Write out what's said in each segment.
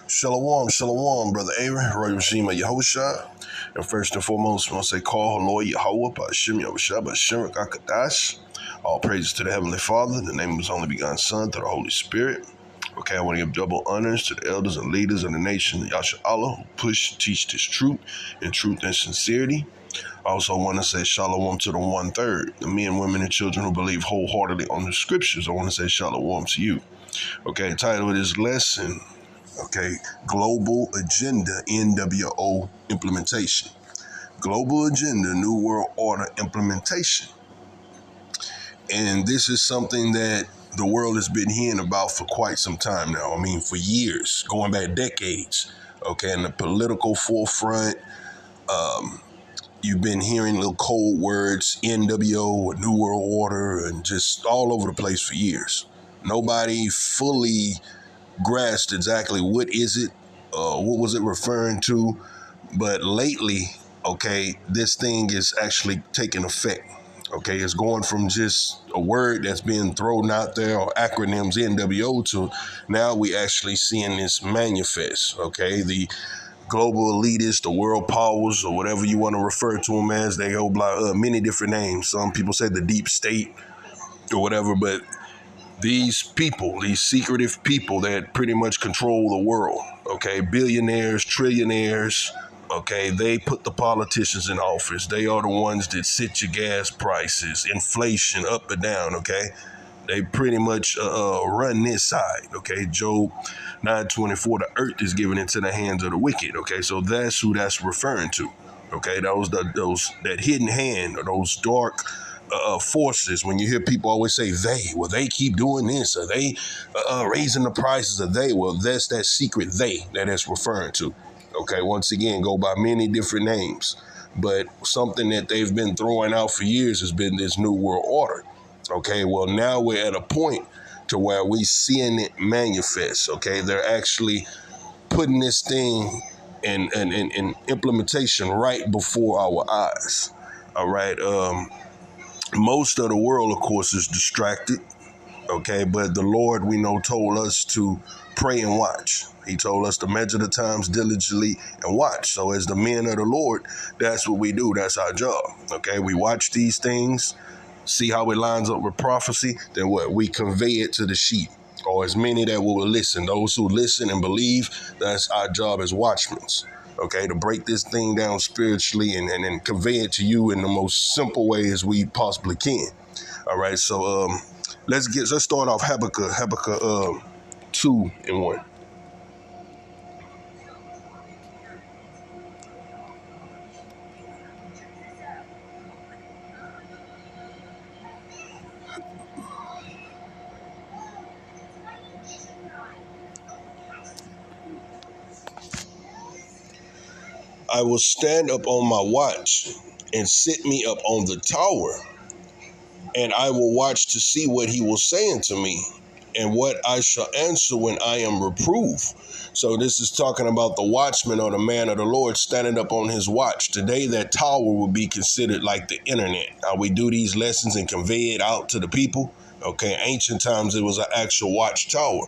Shalom, shalom, brother Aaron, Roy Rashima Yahusha. And first and foremost, I want to say, call Lord Yahweh, Ba'ashim Yahushua, Ba'ashim Rakakadash. All praises to the Heavenly Father, in the name of His only begotten Son, through the Holy Spirit. Okay, I want to give double honors to the elders and leaders of the nation, Yasha Allah, who push and teach this truth in truth and sincerity. I also want to say shalom to the 1/3, the men, women, and children who believe wholeheartedly on the scriptures. I want to say shalom to you. Okay, the title of this lesson, okay, Global Agenda NWO Implementation. Global Agenda New World Order Implementation. And this is something that the world has been hearing about for quite some time now. I mean, for years, going back decades. Okay, in the political forefront, you've been hearing little code words, NWO, New World Order, and just all over the place for years. Nobody fully grasped exactly what is it, what was it referring to, but lately, okay, this thing is actually taking effect. Okay, it's going from just a word that's being thrown out there or acronyms NWO to now we actually seeing this manifest. Okay, the global elitists, the world powers, or whatever you want to refer to them as, they hold many different names. Some people say the deep state or whatever, but these people, these secretive people that pretty much control the world, okay, billionaires, trillionaires, okay, they put the politicians in office. They are the ones that set your gas prices, inflation up and down, okay? They pretty much run this side, okay? Job 9:24, the earth is given into the hands of the wicked, okay? So that's who that's referring to, okay? That hidden hand or those dark forces. When you hear people always say they keep doing this, or they raising the prices, or that's that secret they that it's referring to. Okay, once again, go by many different names, but something that they've been throwing out for years has been this New World Order. Okay, well now we're at a point to where we seeing it manifest. Okay, they're actually putting this thing in implementation right before our eyes. All right. Most of the world, of course, is distracted, okay? But the Lord, we know, told us to pray and watch. He told us to measure the times diligently and watch. So as the men of the Lord, that's what we do. That's our job, okay? We watch these things, see how it lines up with prophecy, then what? We convey it to the sheep, or as many that will listen. Those who listen and believe, that's our job as watchmen. Okay, to break this thing down spiritually and convey it to you in the most simple way as we possibly can. All right, so let's start off Habakkuk 2:1. I will stand up on my watch and sit me up on the tower, and I will watch to see what he will say unto me, and what I shall answer when I am reproved. So this is talking about the watchman or the man of the Lord standing up on his watch. Today, that tower will be considered like the internet. How we do these lessons and convey it out to the people. Okay, ancient times it was an actual watchtower.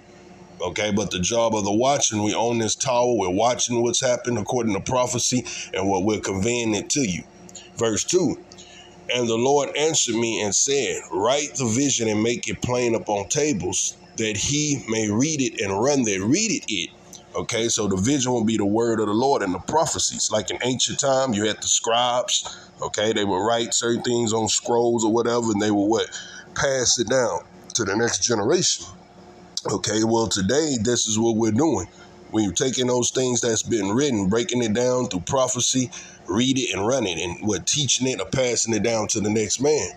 Okay, but the job of the watchman, we own this tower. We're watching what's happened according to prophecy, and what we're conveying it to you. Verse 2. And the Lord answered me and said, write the vision and make it plain upon tables, that he may read it and run that readeth it. Okay, so the vision will be the word of the Lord and the prophecies. Like in ancient time, you had the scribes. Okay, they would write certain things on scrolls or whatever, and they would pass it down to the next generation. Okay, well today, this is what we're doing. We're taking those things that's been written, breaking it down through prophecy, read it and run it, and we're teaching it or passing it down to the next man.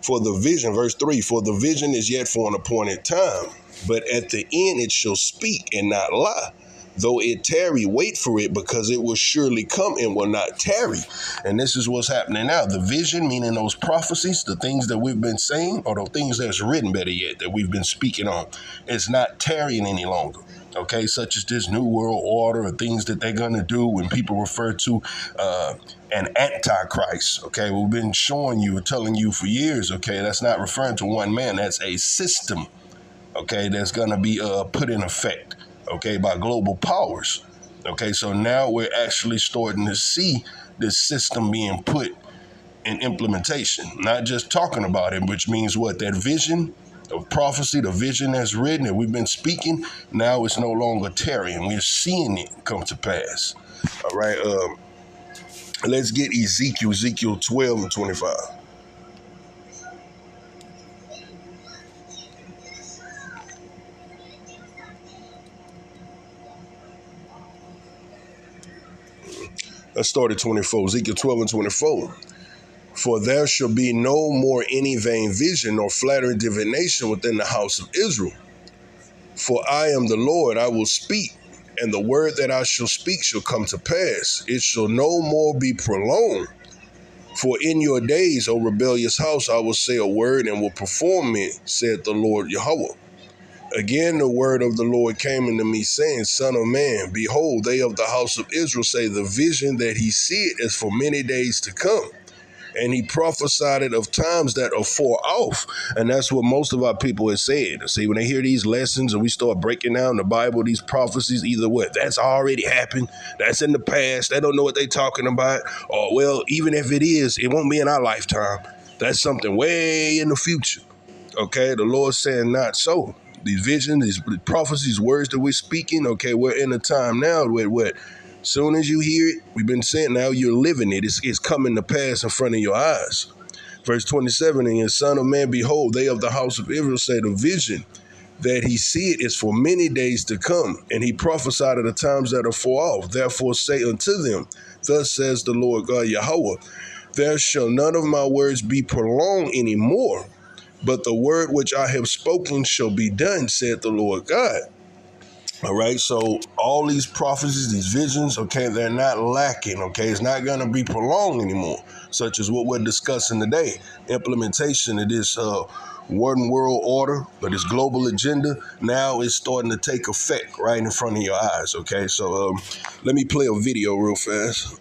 For the vision, verse 3, for the vision is yet for an appointed time, but at the end it shall speak and not lie. Though it tarry, wait for it, because it will surely come and will not tarry. And this is what's happening now. The vision, meaning those prophecies, the things that we've been saying, or the things that's written, better yet, that we've been speaking on, it's not tarrying any longer. Okay, such as this New World Order or things that they're going to do when people refer to an antichrist. Okay, we've been showing you or telling you for years, okay, that's not referring to one man. That's a system, okay, that's going to be put in effect. okay, by global powers. Okay, so now we're actually starting to see this system being put in implementation, not just talking about it, which means what? That vision of prophecy, the vision that's written that we've been speaking, now it's no longer tarrying. We're seeing it come to pass. All right, let's get Ezekiel 12 and 25. Let's start at 24. Ezekiel 12 and 24. For there shall be no more any vain vision nor flattering divination within the house of Israel. For I am the Lord, I will speak, and the word that I shall speak shall come to pass. It shall no more be prolonged. For in your days, O rebellious house, I will say a word and will perform it, said the Lord Yahweh. Again, the word of the Lord came unto me, saying, Son of man, behold, they of the house of Israel say the vision that he seeth is for many days to come. And he prophesied it of times that are far off. And that's what most of our people have said. See, when they hear these lessons and we start breaking down the Bible, these prophecies, either what? That's already happened. That's in the past. They don't know what they're talking about. Or, well, even if it is, it won't be in our lifetime. That's something way in the future. Okay, the Lord's saying not so. These visions, these prophecies, words that we're speaking, okay, we're in a time now where what? Soon as you hear it, we've been saying, now you're living it. It's coming to pass in front of your eyes. Verse 27, and Son of man, behold, they of the house of Israel say the vision that he seeth is for many days to come, and he prophesied of the times that are far off. Therefore say unto them, thus says the Lord God Yahweh, there shall none of my words be prolonged any more, but the word which I have spoken shall be done, said the Lord God. All right, so all these prophecies, these visions, okay, they're not lacking, okay? It's not going to be prolonged anymore, such as what we're discussing today. Implementation of this one world order, but this global agenda, now is starting to take effect right in front of your eyes, okay? So let me play a video real fast.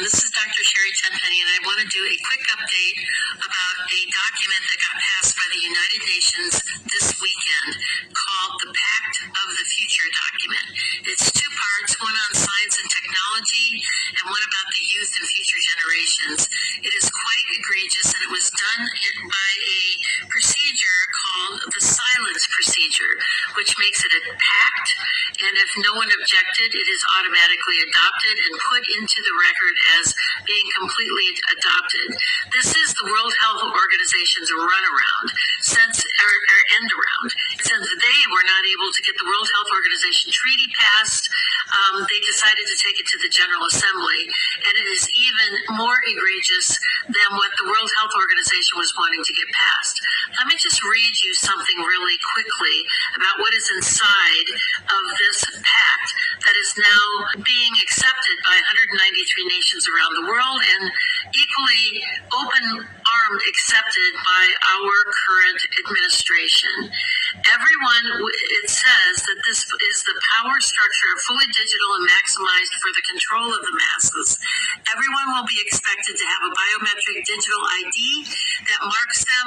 This is Dr. Sherry Tenpenny, and I want to do a quick update about a document that got passed by the United Nations this weekend called the Pact of the Future document. It's two parts, one on science and technology and one about the youth and future generations. It is quite egregious, and it was done by a procedure called the silence procedure, which makes it a pact, and if no one objected, it is automatically adopted and put into the record as being completely adopted. This is the World Health Organization's runaround, or end around. Since they were not able to get the World Health Organization treaty passed, they decided to take it to the General Assembly, and it is even more egregious than what the World Health Organization was wanting to get passed. Let me just read you something really quickly about what is inside of this pact that is now being accepted by 193 nations around the world and equally open-armed accepted by our current administration. It says that this is the power structure fully digital and maximized for the control of the masses. Everyone will be expected to have a biometric digital ID that marks them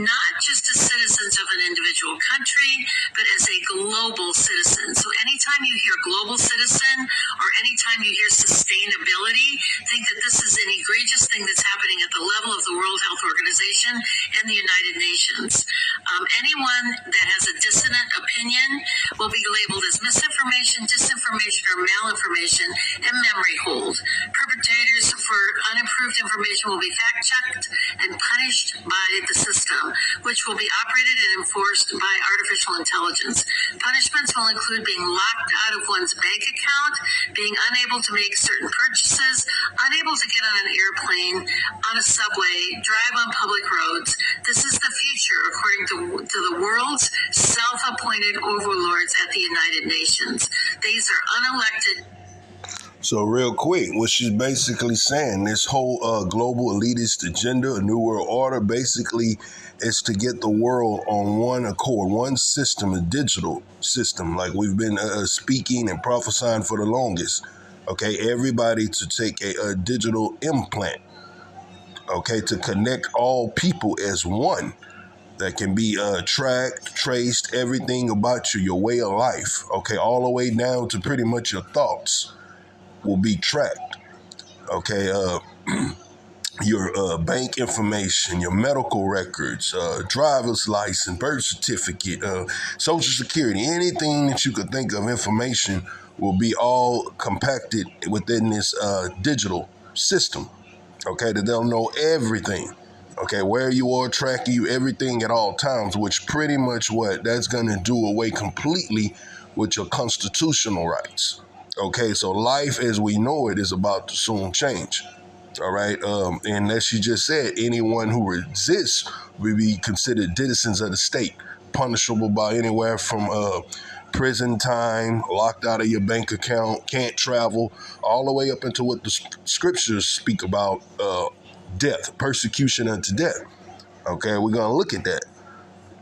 not just as citizens of an individual country, but as a global citizen. So anytime you hear global citizen or anytime you hear sustainability, think that this is an egregious thing that's happening at the level of the World Health Organization and the United Nations. Anyone that has a dissonant opinion will be labeled as misinformation, disinformation, or malinformation and memory hold. Perpetrators for unapproved information will be fact-checked and punished by the system, which will be operated and enforced by artificial intelligence. Punishments will include being locked out of one's bank account, being unable to make certain purchases, unable to get on an airplane, on a subway, drive on public roads. This is the future, according to the world's self-appointed overlords at the United Nations. These are unelected. So real quick, what she's basically saying, this whole global elitist agenda, a new world order, basically is to get the world on one accord, one system, a digital system, like we've been speaking and prophesying for the longest. Okay, everybody to take a digital implant, okay, to connect all people as one that can be tracked, traced, everything about you, your way of life, okay, all the way down to pretty much your thoughts will be tracked. Okay, your bank information, your medical records, driver's license, birth certificate, social security, anything that you could think of information will be all compacted within this digital system. Okay, that they'll know everything. Okay, where you are, tracking you, everything at all times, which pretty much what that's going to do away completely with your constitutional rights. Okay, so life as we know it is about to soon change. All right, and as she just said, anyone who resists will be considered citizens of the state, punishable by anywhere from prison time, locked out of your bank account, can't travel, all the way up into what the scriptures speak about, death, persecution unto death. Okay, we're gonna look at that.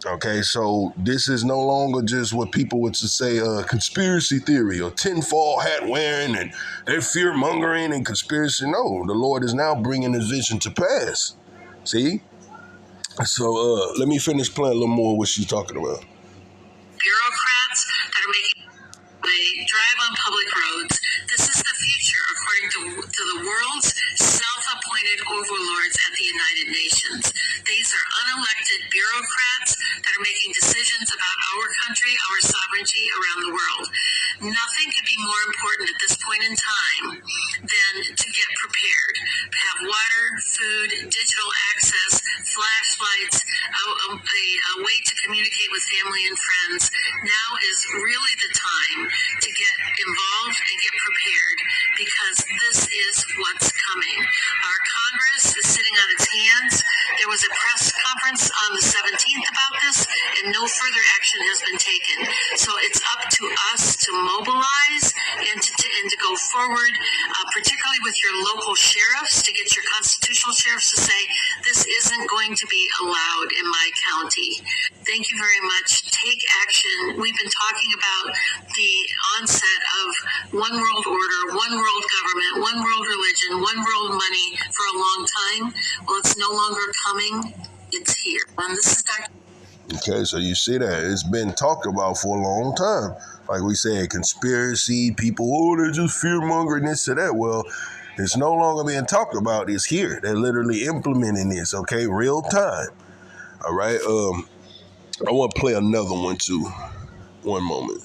Okay, so this is no longer just what people would say conspiracy theory or tinfoil hat wearing and they're fear mongering and conspiracy. No, the Lord is now bringing his vision to pass. See? So let me finish playing a little more what she's talking about. Bureaucrats that are making they drive on public roads. This is the future, according to the world's self-appointed overlords at the United Nations. These are unelected bureaucrats that are making decisions about our country, our sovereignty around the world. Nothing could be more important at this point in time than to get prepared, have water, food, digital access, flashlights, a way to communicate with family and friends. Now is really the time to get involved and get prepared, because this is what's coming. Our Congress is sitting on its hands. There was a press conference on the 17th about this, and no further action has been taken. So it's up to us to mobilize and to go forward, particularly with your local sheriffs, to get your constitutional sheriffs to say, this isn't going to be allowed in my county. Thank you very much. Take action. We've been talking about the onset of one world order, one world government, one world religion, one world money for a long time. Well, it's no longer coming. It's here. And this is Dr. Okay, so you see that it's been talked about for a long time. Like we said, conspiracy, people, oh, they're just fear mongering this or that. Well, it's no longer being talked about. It's here. They're literally implementing this, okay, real time. All right. I want to play another one too. One moment.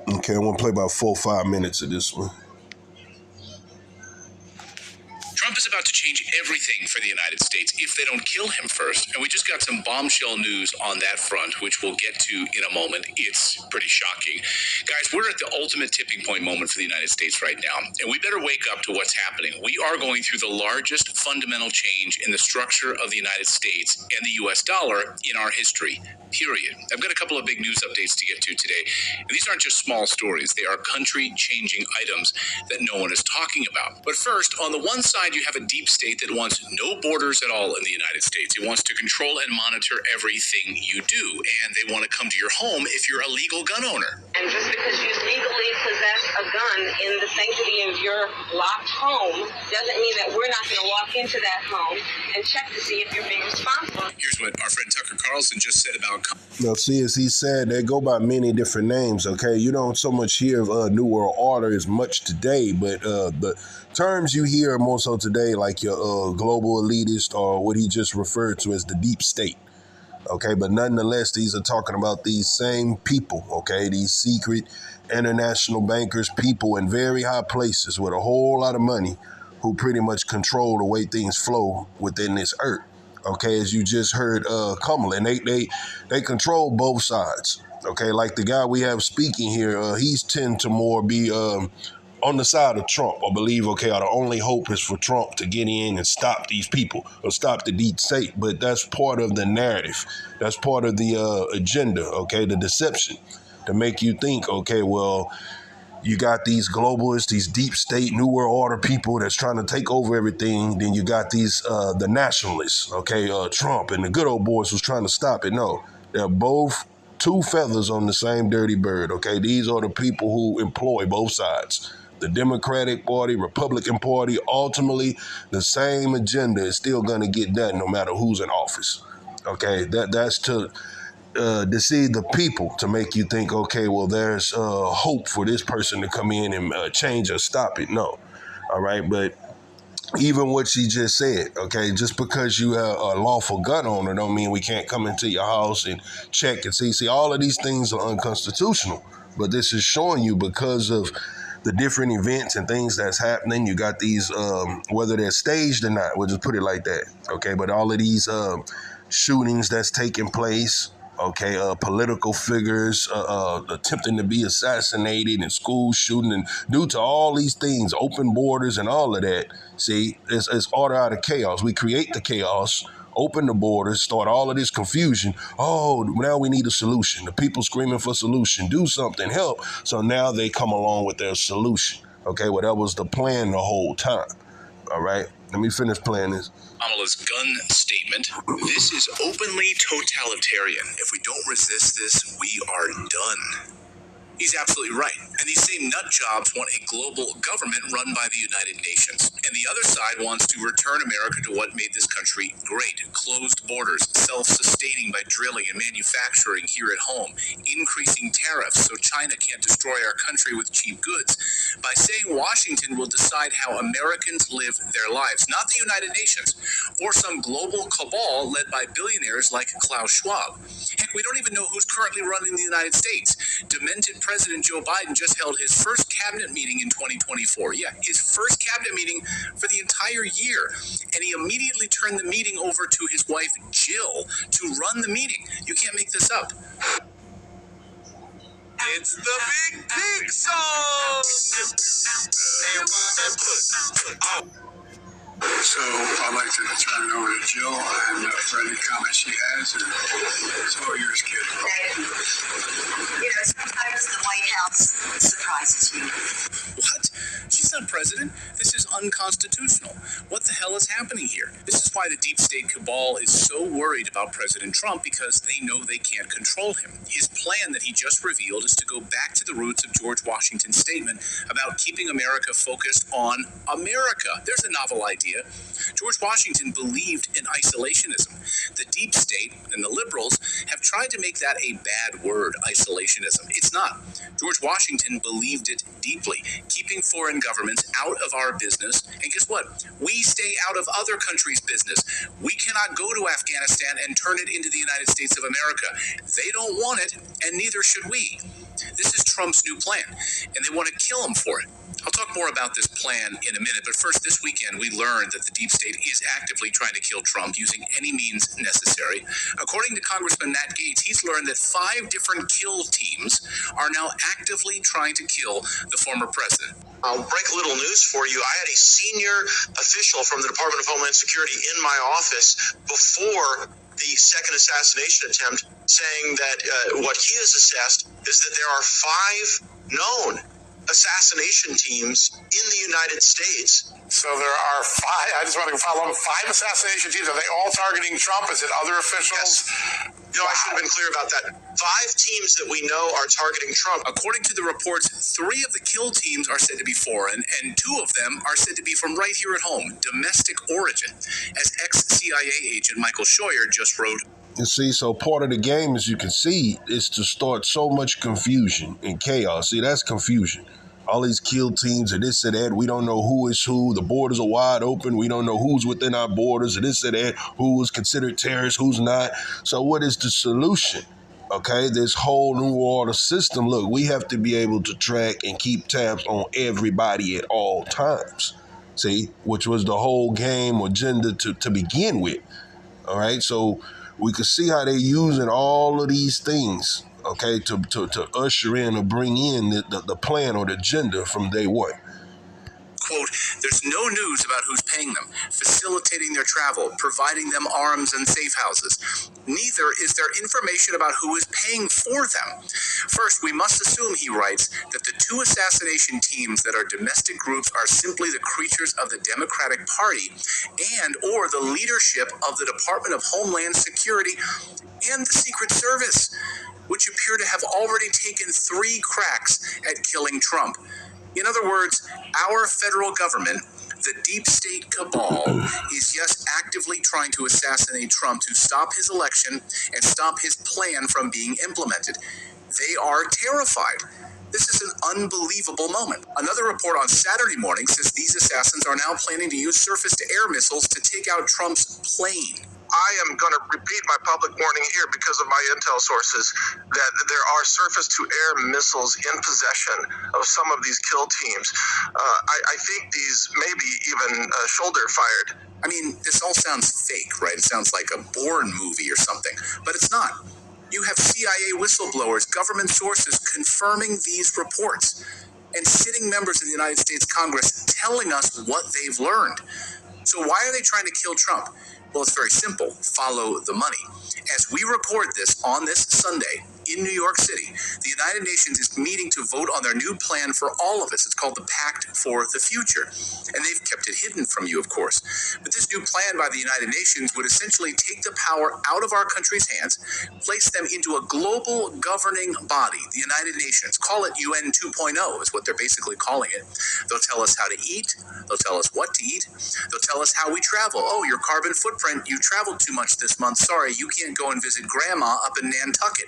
Okay, I want to play about 4 or 5 minutes of this one. Trump is about to change everything for the United States if they don't kill him first. And we just got some bombshell news on that front, which we'll get to in a moment. It's pretty shocking. Guys, we're at the ultimate tipping point moment for the United States right now, and we better wake up to what's happening. We are going through the largest fundamental change in the structure of the United States and the U.S. dollar in our history, period. I've got a couple of big news updates to get to today. And these aren't just small stories. They are country-changing items that no one is talking about. But first, on the one side, you have a deep state that wants no borders at all in the United States. It wants to control and monitor everything you do, and they want to come to your home if you're a legal gun owner. And just because you legally possess a gun in the sanctity of your locked home doesn't mean that we're not going to walk into that home and check to see if you're being responsible. Here's what our friend Tucker Carlson just said about... Now, see, as he said, they go by many different names, okay? You don't so much hear of New World Order as much today, but the terms you hear more so today, like your global elitist or what he just referred to as the deep state, okay? But nonetheless, these are talking about these same people, okay? These secret international bankers, people in very high places with a whole lot of money who pretty much control the way things flow within this earth. Okay, as you just heard Kamala, and they control both sides. Okay, like the guy we have speaking here, he's tend to more be on the side of Trump, or believe, okay, the only hope is for Trump to get in and stop these people or stop the deep state. But that's part of the narrative. That's part of the agenda, okay, the deception to make you think, okay, well, you got these globalists, these deep state, New World Order people that's trying to take over everything. Then you got these, the nationalists, okay, Trump and the good old boys who's trying to stop it. No, they're both two feathers on the same dirty bird, okay? These are the people who employ both sides. The Democratic Party, Republican Party, ultimately the same agenda is still going to get done no matter who's in office, okay? That's to deceive the people, to make you think, okay, well, there's hope for this person to come in and change or stop it. No, all right, but even what she just said, okay, just because you are a lawful gun owner don't mean we can't come into your house and check and see. See, all of these things are unconstitutional, but this is showing you because of the different events and things that's happening. You got these, whether they're staged or not, we'll just put it like that, okay, but all of these shootings that's taking place, okay, political figures attempting to be assassinated, and school shooting, and due to all these things, open borders and all of that, see, it's order out of chaos. We create the chaos, open the borders, start all of this confusion. Oh, now we need a solution. The people screaming for solution. Do something, help. So now they come along with their solution. Okay, well, that was the plan the whole time. All right, let me finish playing this. Kamala's gun statement. This is openly totalitarian. If we don't resist this, we are done. He's absolutely right. And these same nut jobs want a global government run by the United Nations. And the other side wants to return America to what made this country great. Closed borders, self-sustaining by drilling and manufacturing here at home, increasing tariffs so China can't destroy our country with cheap goods, by saying Washington will decide how Americans live their lives, not the United Nations, or some global cabal led by billionaires like Klaus Schwab. Heck, we don't even know who's currently running the United States. Demented President Joe Biden just held his first cabinet meeting in 2024. Yeah, his first cabinet meeting for the entire year. And he immediately turned the meeting over to his wife, Jill, to run the meeting. You can't make this up. It's the Big Pig song! So I'd like to turn it over to Jill and for any comments she has. And it's all yours, kid. You know, sometimes the White House surprises you. What? She's not president. This is unconstitutional. What the hell is happening here? This is why the deep state cabal is so worried about President Trump, because they know they can't control him. His plan that he just revealed is to go back to the roots of George Washington's statement about keeping America focused on America. There's a novel idea. George Washington believed in isolationism. The deep state and the liberals have tried to make that a bad word, isolationism. It's not. George Washington believed it deeply, keeping foreign governments out of our business. And guess what? We stay out of other countries' business. We cannot go to Afghanistan and turn it into the United States of America. They don't want it, and neither should we. This is Trump's new plan, and they want to kill him for it. I'll talk more about this plan in a minute, but first, this weekend, we learned that the deep state is actively trying to kill Trump using any means necessary. According to Congressman Matt Gaetz, he's learned that 5 different kill teams are now actively trying to kill the former president. I'll break a little news for you. I had a senior official from the Department of Homeland Security in my office before the second assassination attempt, saying that what he has assessed is that there are 5 known assassination teams in the United States. So there are 5. I just want to follow up. 5 assassination teams. Are they all targeting Trump? Is it other officials? Yes. No, I should have been clear about that. 5 teams that we know are targeting Trump. According to the reports, 3 of the kill teams are said to be foreign, and 2 of them are said to be from right here at home, domestic origin, as ex-CIA agent Michael Scheuer just wrote. You see, so part of the game, as you can see, is to start so much confusion and chaos. See, that's confusion. All these kill teams and this and that, we don't know who is who. The borders are wide open. We don't know who's within our borders and this and that, who is considered terrorists, who's not. So what is the solution? Okay, this whole new order system, look, we have to be able to track and keep tabs on everybody at all times. See, which was the whole game agenda to begin with. All right, so we could see how they're using all of these things, okay, to usher in or bring in the plan or the agenda from day one. Quote, there's no news about who's paying them, facilitating their travel, providing them arms and safe houses. Neither is there information about who is paying for them. First, we must assume, he writes, that the two assassination teams that are domestic groups are simply the creatures of the Democratic Party and or the leadership of the Department of Homeland Security and the Secret Service, which appear to have already taken 3 cracks at killing Trump. In other words, our federal government, the deep state cabal, is yes actively trying to assassinate Trump to stop his election and stop his plan from being implemented. They are terrified. This is an unbelievable moment. Another report on Saturday morning says these assassins are now planning to use surface-to-air missiles to take out Trump's plane. I am going to repeat my public warning here because of my intel sources that there are surface-to-air missiles in possession of some of these kill teams. I think these may be even shoulder-fired. I mean, this all sounds fake, right? It sounds like a Bourne movie or something, but it's not. You have CIA whistleblowers, government sources confirming these reports, and sitting members of the United States Congress telling us what they've learned. So why are they trying to kill Trump? Well, it's very simple. Follow the money. As we record this on this Sunday in New York City, the United Nations is meeting to vote on their new plan for all of us. It's called the Pact for the Future. And they've kept it hidden from you, of course. But this new plan by the United Nations would essentially take the power out of our country's hands, place them into a global governing body, the United Nations. Call it UN 2.0 is what they're basically calling it. They'll tell us how to eat. They'll tell us what to eat. They'll tell us how we travel. Oh, your carbon footprint, you traveled too much this month. Sorry, you can't go and visit grandma up in Nantucket.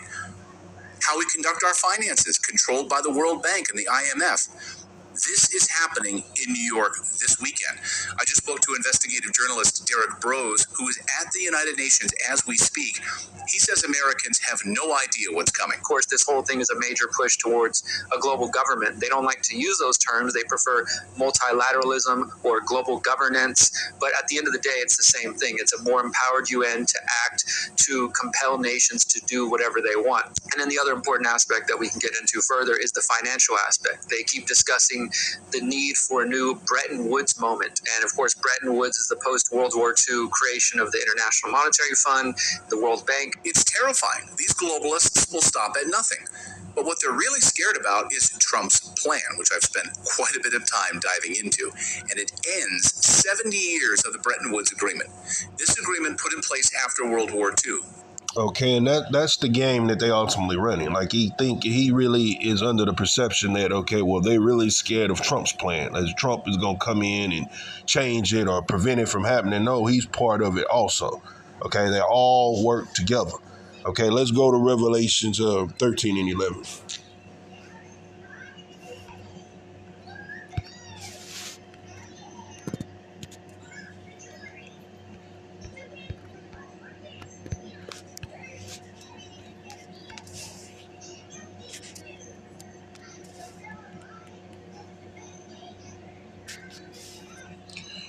How we conduct our finances, controlled by the World Bank and the IMF. This is happening in New York this weekend. I just spoke to investigative journalist Derek Brose, who is at the United Nations as we speak. He says Americans have no idea what's coming. Of course, this whole thing is a major push towards a global government. They don't like to use those terms. They prefer multilateralism or global governance. But at the end of the day, it's the same thing. It's a more empowered UN to act, to compel nations to do whatever they want. And then the other important aspect that we can get into further is the financial aspect. They keep discussing the need for a new Bretton Woods moment. And of course, Bretton Woods is the post-World War II creation of the International Monetary Fund, the World Bank. It's terrifying. These globalists will stop at nothing. But what they're really scared about is Trump's plan, which I've spent quite a bit of time diving into. And it ends 70 years of the Bretton Woods Agreement. This agreement put in place after World War II. Okay, and that's the game that they ultimately running. Like he really is under the perception that, okay, well, they're really scared of Trump's plan, as Trump is going to come in and change it or prevent it from happening. No, he's part of it also. Okay, they all work together. Okay, let's go to Revelations 13 and 11.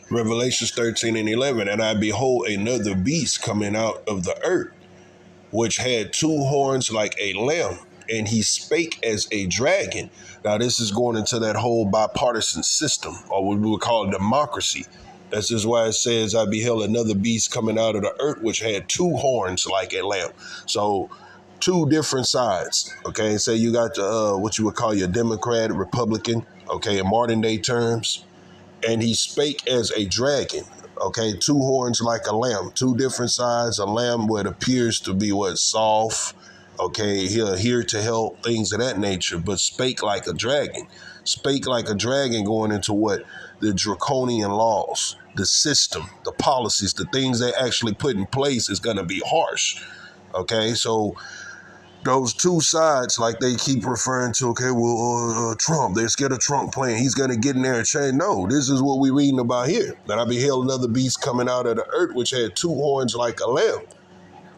Revelations 13 and 11, and I behold another beast coming out of the earth, which had 2 horns like a lamb, and he spake as a dragon. Now, this is going into that whole bipartisan system, or what we would call democracy. That's just why it says, I beheld another beast coming out of the earth, which had 2 horns like a lamb. So, 2 different sides, okay? So you got the, what you would call your Democrat, Republican, okay, in modern day terms. And he spake as a dragon, okay, 2 horns like a lamb, 2 different sides, a lamb what appears to be soft, okay, he'll here to help, things of that nature, but spake like a dragon. Spake like a dragon going into what? The draconian laws, the system, the policies, the things they actually put in place is going to be harsh, okay, so those 2 sides, like they keep referring to, okay, well, Trump, they're scared of Trump playing. He's going to get in there and change. No, this is what we're reading about here. That I beheld another beast coming out of the earth, which had 2 horns like a lamb.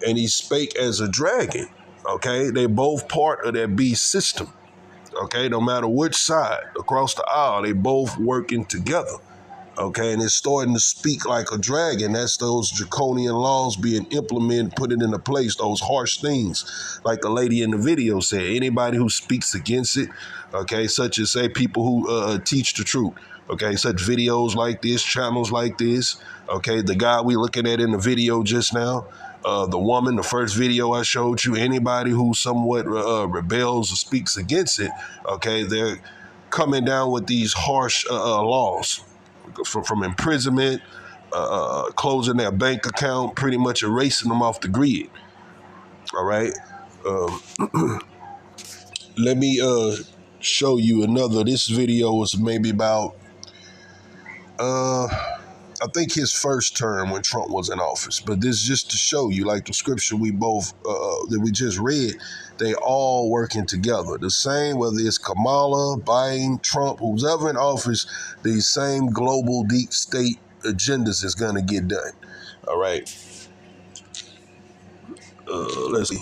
And he spake as a dragon. Okay, they both part of that beast system. Okay, no matter which side across the aisle, they both working together. Okay, and it's starting to speak like a dragon. That's those draconian laws being implemented, put it into place, those harsh things. Like the lady in the video said, anybody who speaks against it, okay, such as, say, people who teach the truth, okay, such videos like this, channels like this, okay, the guy we looking at in the video just now, the woman, the first video I showed you, anybody who somewhat rebels or speaks against it, okay, they're coming down with these harsh laws from imprisonment, closing their bank account, pretty much erasing them off the grid. All right. Let me show you another. This video was maybe about, I think his first term when Trump was in office. But this is just to show you, like the scripture we both, that we just read, they all working together. The same, whether it's Kamala, Biden, Trump, who's ever in office, these same global deep state agendas is going to get done. All right. Let's see.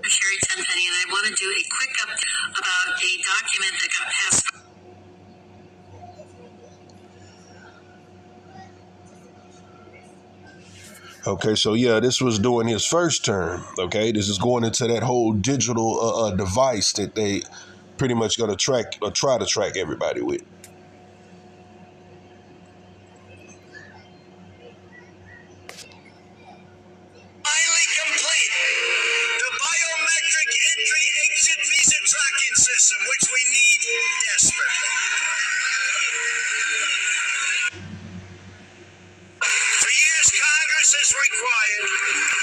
Sherry Tenpenny, and I want to do a quick update about a document that got passed. Okay, so yeah, this was during his first term. Okay, this is going into that whole digital device that they pretty much going to track or try to track everybody with. Finally complete. The biometric entry exit visa tracking system, which we need desperately. For years, Congress has required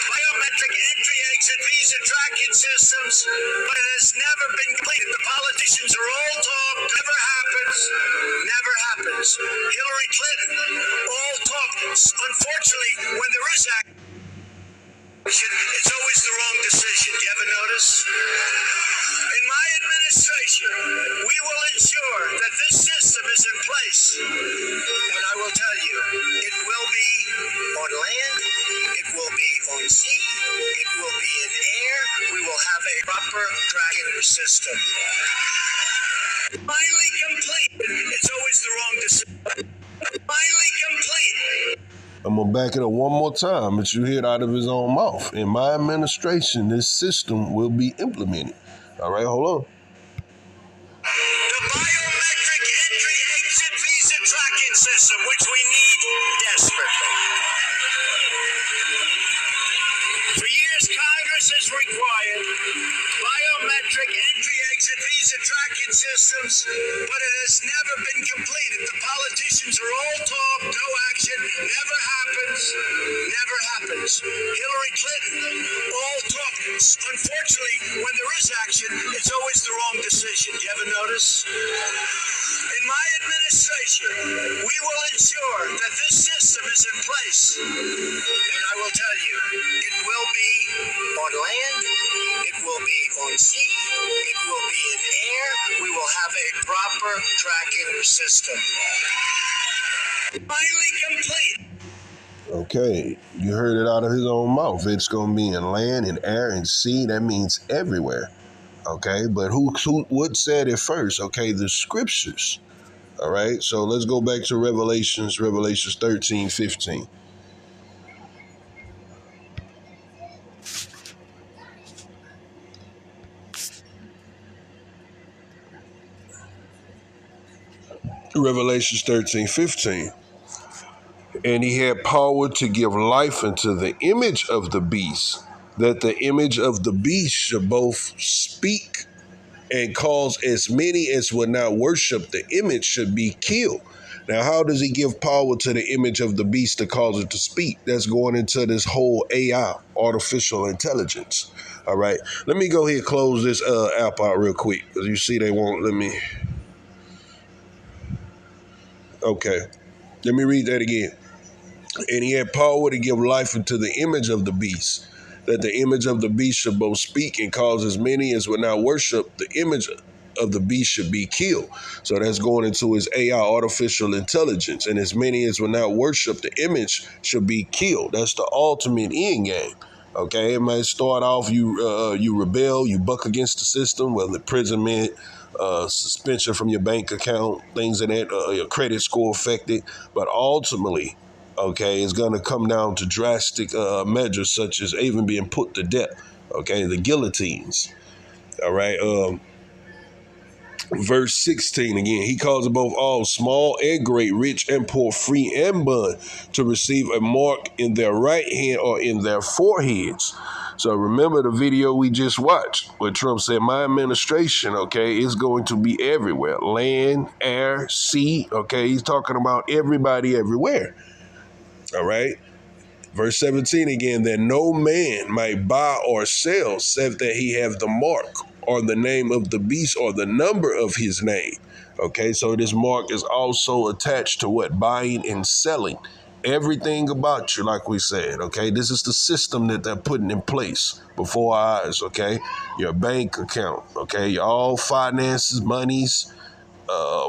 biometric entry exit visa tracking systems, but it has never been completed. The politicians are all talk, never happens, never happens. Hillary Clinton, all talk. Unfortunately, when there is action, it's always the wrong decision. Do you ever notice? In my administration, we will ensure that this system is in place. And I will tell you, it will be on land, it will be on sea, it will be in air. We will have a proper tracking system. Finally complete. It's always the wrong decision. Finally complete. I'm going to back it up one more time, but you hear it out of his own mouth. In my administration, this system will be implemented. All right, hold on. The biometric entry exit visa tracking system, which we need desperately. For years, Congress has required biometric entry exit visa tracking systems, but it has never been completed. The politicians are all talk, no action, never happens, never happens. Hillary Clinton, all talk. Unfortunately, when there is action, it's always the wrong decision. Do you ever notice? In my administration, we will ensure that this system is in place. And I will tell you, it will be on land, it will be on sea, it will be in air. We will have a proper tracking system. Finally complete. Okay, you heard it out of his own mouth. It's going to be in land, in air, and sea. That means everywhere. Okay, but who what said it first? Okay, the scriptures. All right, so let's go back to Revelations 13:15. Revelations 13:15. And he had power to give life unto the image of the beast, that the image of the beast should both speak and cause as many as would not worship the image should be killed. Now, how does he give power to the image of the beast to cause it to speak? That's going into this whole AI, artificial intelligence. All right. Let me go ahead and close this app out real quick, because you see they won't let me. Okay. Let me read that again. And he had power to give life unto the image of the beast, that the image of the beast should both speak and cause as many as would not worship the image of the beast should be killed. So that's going into his AI, artificial intelligence. And as many as will not worship the image should be killed. That's the ultimate end game. Okay, it might start off you rebel, you buck against the system, whether imprisonment, suspension from your bank account, things of that, your credit score affected. But ultimately, okay, it's going to come down to drastic measures such as even being put to death. Okay, the guillotines. All right. Verse 16 again, he calls both all small and great, rich and poor, free and bond, to receive a mark in their right hand or in their foreheads. So remember the video we just watched where Trump said, my administration, okay, is going to be everywhere. Land, air, sea, okay? He's talking about everybody everywhere. All right? Verse 17 again, that no man might buy or sell, except that he have the mark or the name of the beast or the number of his name. Okay, so this mark is also attached to what? Buying and selling. Everything about you, like we said, okay? This is the system that they're putting in place before our eyes, okay? Your bank account, okay? All finances, monies,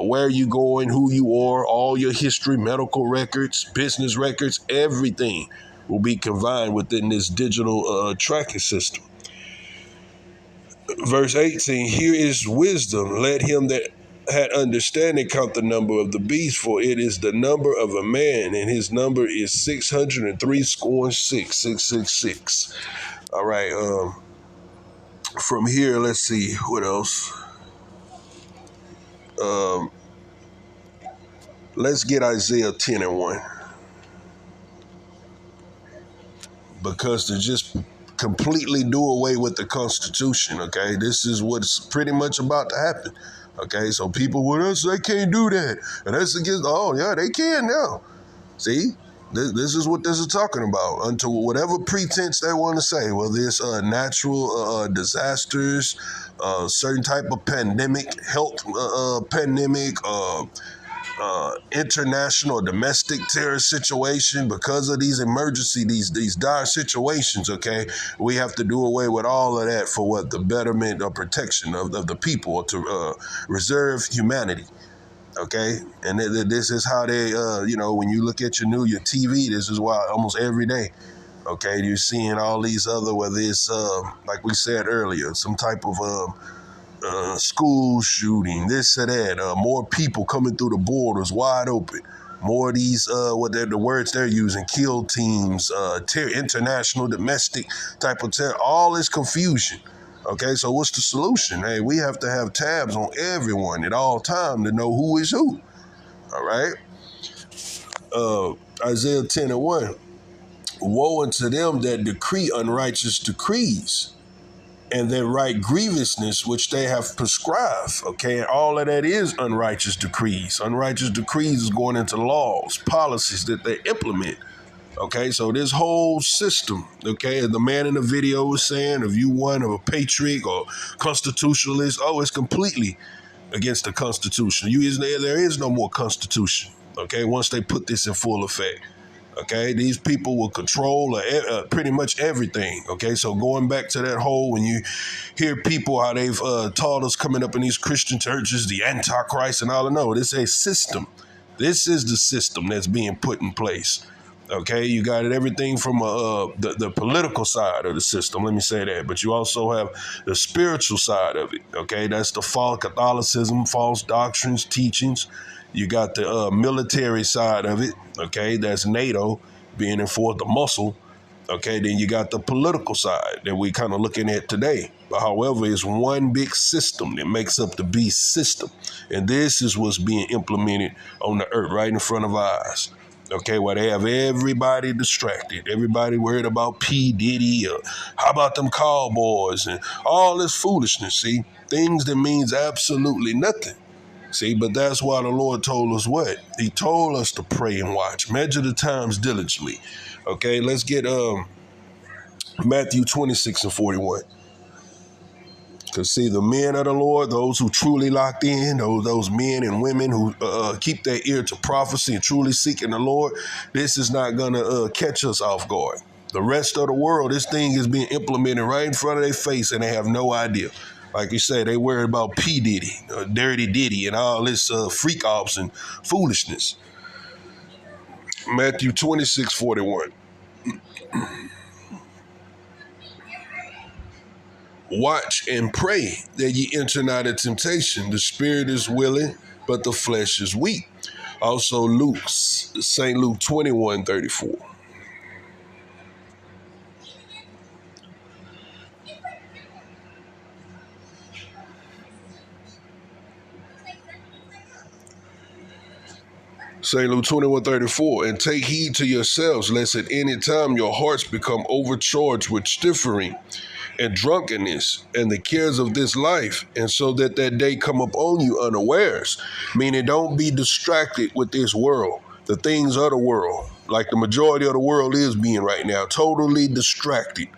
where you going, who you are, all your history, medical records, business records, everything will be confined within this digital tracking system. Verse 18, here is wisdom. Let him that had understanding count the number of the beast, for it is the number of a man, and his number is 603 score 666. All right. From here, let's see what else. Let's get Isaiah 10 and 1. Because to just completely do away with the Constitution, okay? This is what's pretty much about to happen, okay? So people with us, they can't do that. And that's against, oh, yeah, they can now. See? This is what this is talking about. Unto whatever pretense they want to say, whether it's natural disasters, certain type of pandemic, health pandemic, international domestic terror situation, because of these emergency, these dire situations, okay, we have to do away with all of that for what? The betterment or protection of the people, or to reserve humanity, okay? And this is how they, when you look at your TV, this is why almost every day, okay, you're seeing all these other, whether it's, like we said earlier, some type of school shooting, this or that, more people coming through the borders wide open, more of these, the words they're using, kill teams, international, domestic type of terror, all this confusion. Okay, so what's the solution? Hey, we have to have tabs on everyone at all time to know who is who. All right. Isaiah 10 and 1. Woe unto them that decree unrighteous decrees, and that write grievousness which they have prescribed, okay? And all of that is unrighteous decrees. Unrighteous decrees is going into laws, policies that they implement, okay? So this whole system, okay, the man in the video was saying, if you one of a patriot or constitutionalist, it's completely against the Constitution. There is no more Constitution, okay, once they put this in full effect. Okay, these people will control pretty much everything. Okay, so going back to that whole, when you hear people how they've taught us coming up in these Christian churches, the Antichrist and all that, no, this is a system. This is the system that's being put in place. Okay, you got it, everything from the political side of the system, let me say that, but you also have the spiritual side of it. Okay, that's the false Catholicism, false doctrines, teachings. You got the military side of it, okay, that's NATO being enforced, the muscle. Okay, then you got the political side that we kind of looking at today. But however, it's one big system that makes up the beast system. And this is what's being implemented on the earth right in front of our eyes. Okay, where they have everybody distracted, everybody worried about P. Diddy, or how about them cowboys and all this foolishness, see? Things that means absolutely nothing. See, but that's why the Lord told us what? He told us to pray and watch. Measure the times diligently. Okay, let's get Matthew 26 and 41. Because see, the men of the Lord, those who truly locked in, those men and women who keep their ear to prophecy and truly seeking the Lord, this is not going to catch us off guard. The rest of the world, this thing is being implemented right in front of their face and they have no idea. Like you said, they worry about P. Diddy, Dirty Diddy, and all this freak ops and foolishness. Matthew 26:41. Watch and pray that ye enter not into temptation. The spirit is willing, but the flesh is weak. Also St. Luke 21:34. St. Luke 21:34, and take heed to yourselves, lest at any time your hearts become overcharged with stiffering and drunkenness and the cares of this life, and so that day come upon you unawares. Meaning, don't be distracted with this world, the things of the world, like the majority of the world is being right now, totally distracted.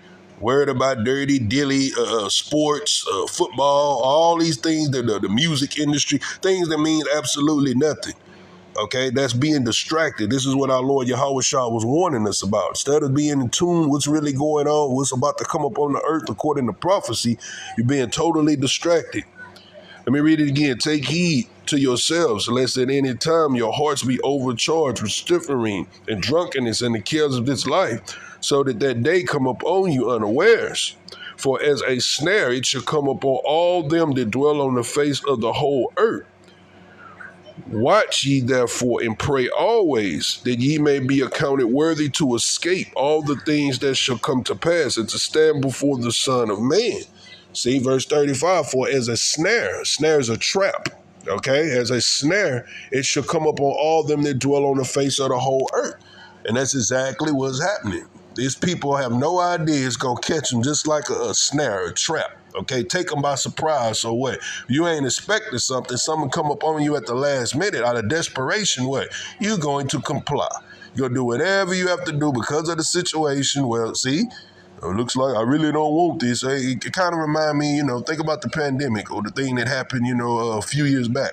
Worried about dirty, dilly, sports, football, all these things, the music industry, things that mean absolutely nothing. Okay, that's being distracted. This is what our Lord Yahweh Shah was warning us about. Instead of being in tune what's really going on, what's about to come up on the earth according to prophecy, you're being totally distracted. Let me read it again. Take heed to yourselves, lest at any time your hearts be overcharged with stiffering and drunkenness and the cares of this life, so that day come upon you unawares. For as a snare it shall come upon all them that dwell on the face of the whole earth. Watch ye therefore and pray always, that ye may be accounted worthy to escape all the things that shall come to pass, and to stand before the Son of Man. See, verse 35, for as a snare is a trap, okay? As a snare, it shall come upon all them that dwell on the face of the whole earth. And that's exactly what's happening. These people have no idea it's going to catch them just like a snare, a trap. Okay, take them by surprise. So what? You ain't expecting something come up on you at the last minute out of desperation. What? You're going to comply. You're going to do whatever you have to do because of the situation. Well, see, it looks like I really don't want this. It kind of remind me, think about the pandemic or the thing that happened, a few years back.